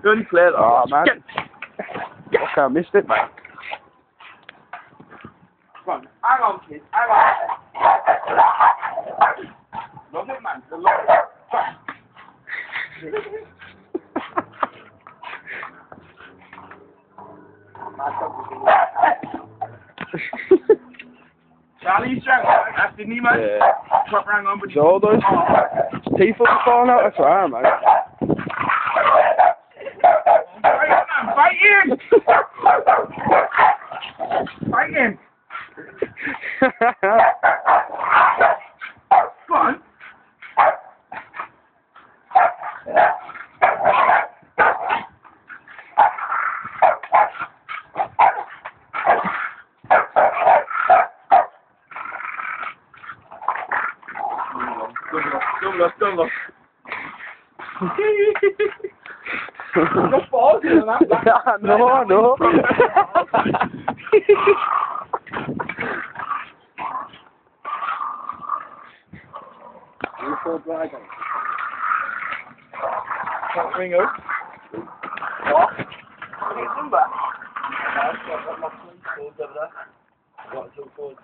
You only cleared. Oh, man. Okay, I missed it, man. Come on, hang on, kid. Hang on. Love it, man. Love it. Charlie strang on, that's didn't he, man? Yeah. Top rang on, but So those teeth will be falling out, that's right, man. Fight him! Fight him! Go on. Don't look. No balls in that. No. You're so dragon. Can't ring out. What? His number? No, I've got my phone over there. Got a phone.